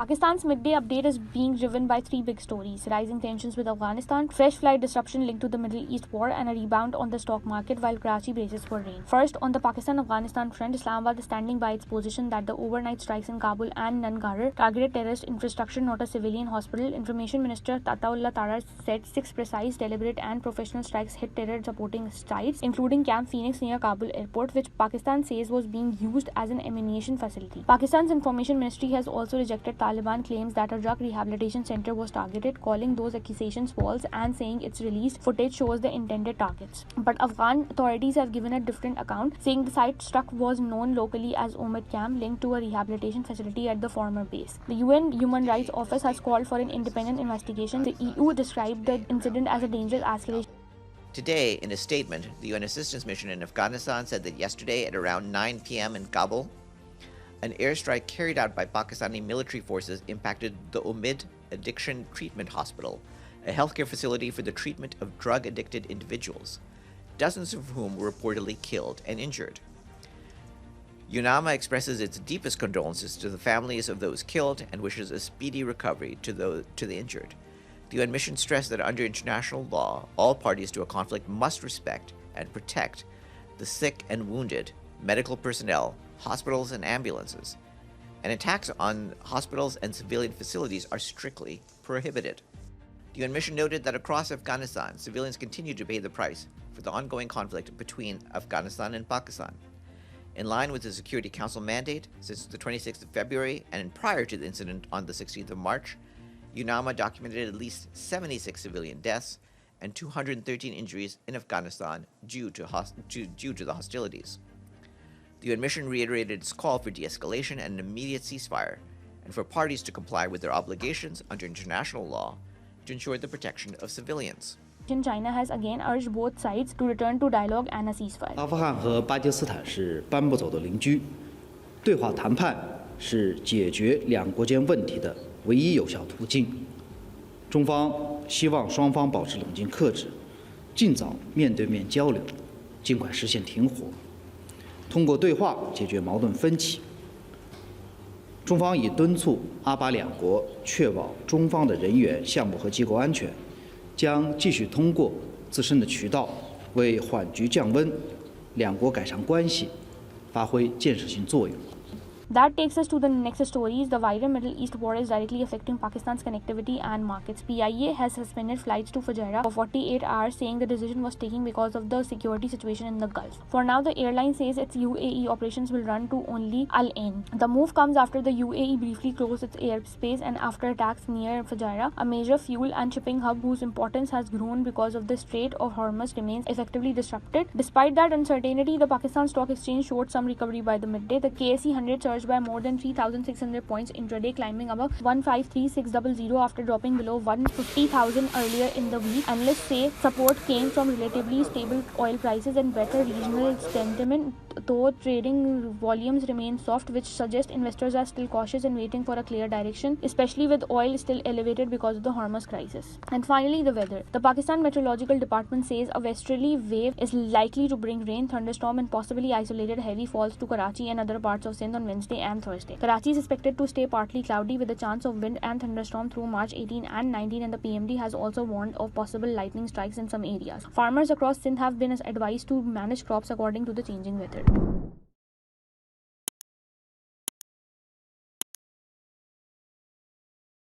Pakistan's midday update is being driven by three big stories: rising tensions with Afghanistan, fresh flight disruption linked to the Middle East war, and a rebound on the stock market while Karachi braces for rain. First, on the Pakistan-Afghanistan front, Islamabad is standing by its position that the overnight strikes in Kabul and Nangarhar targeted terrorist infrastructure, not a civilian hospital. Information Minister Attaullah Tarar said 6 precise, deliberate and professional strikes hit terror-supporting sites, including Camp Phoenix near Kabul airport, which Pakistan says was being used as an ammunition facility. Pakistan's Information Ministry has also rejected Taliban claims that a drug rehabilitation center was targeted, calling those accusations false and saying its released footage shows the intended targets. But Afghan authorities have given a different account, saying the site struck was known locally as Omid Camp, linked to a rehabilitation facility at the former base. The UN Human Rights Office has called for an independent investigation. The EU described the incident as a dangerous escalation. Today, in a statement, the UN Assistance Mission in Afghanistan said that yesterday at around 9 p.m. in Kabul, an airstrike carried out by Pakistani military forces impacted the Omid Addiction Treatment Hospital, a healthcare facility for the treatment of drug-addicted individuals, dozens of whom were reportedly killed and injured. UNAMA expresses its deepest condolences to the families of those killed and wishes a speedy recovery to the injured. The UN mission stressed that under international law, all parties to a conflict must respect and protect the sick and wounded, medical personnel, hospitals and ambulances, and attacks on hospitals and civilian facilities are strictly prohibited. The UN mission noted that across Afghanistan, civilians continue to pay the price for the ongoing conflict between Afghanistan and Pakistan. In line with the Security Council mandate, since the 26th of February and prior to the incident on the 16th of March, UNAMA documented at least 76 civilian deaths and 213 injuries in Afghanistan due to the hostilities. The UN mission reiterated its call for de-escalation and an immediate ceasefire, and for parties to comply with their obligations under international law to ensure the protection of civilians. China has again urged both sides to return to dialogue and a ceasefire. 阿富汗和巴基斯坦是搬不走的邻居，对话谈判是解决两国间问题的唯一有效途径。中方希望双方保持冷静克制，尽早面对面交流，尽快实现停火。 通过对话解决矛盾分歧。中方已敦促阿巴两国确保中方的人员、项目和机构安全，将继续通过自身的渠道为缓局降温、两国改善关系发挥建设性作用。 That takes us to the next stories. The wider Middle East war is directly affecting Pakistan's connectivity and markets. PIA has suspended flights to Fujairah for 48 hours, saying the decision was taken because of the security situation in the Gulf. For now, the airline says its UAE operations will run to only Al Ain. The move comes after the UAE briefly closed its airspace and after attacks near Fujairah, a major fuel and shipping hub whose importance has grown because of the Strait of Hormuz remains effectively disrupted. Despite that uncertainty, the Pakistan Stock Exchange showed some recovery by the midday. The KSE 100 surged by more than 3,600 points intraday, climbing above 153600 after dropping below 150,000 earlier in the week. Analysts say support came from relatively stable oil prices and better regional sentiment, though trading volumes remain soft, which suggests investors are still cautious and waiting for a clear direction, especially with oil still elevated because of the Hormuz crisis. And finally, the weather. The Pakistan Meteorological Department says a westerly wave is likely to bring rain, thunderstorm and possibly isolated heavy falls to Karachi and other parts of Sindh on Wednesday and Thursday. Karachi is expected to stay partly cloudy with a chance of wind and thunderstorm through March 18 and 19, and the PMD has also warned of possible lightning strikes in some areas. Farmers across Sindh have been advised to manage crops according to the changing weather.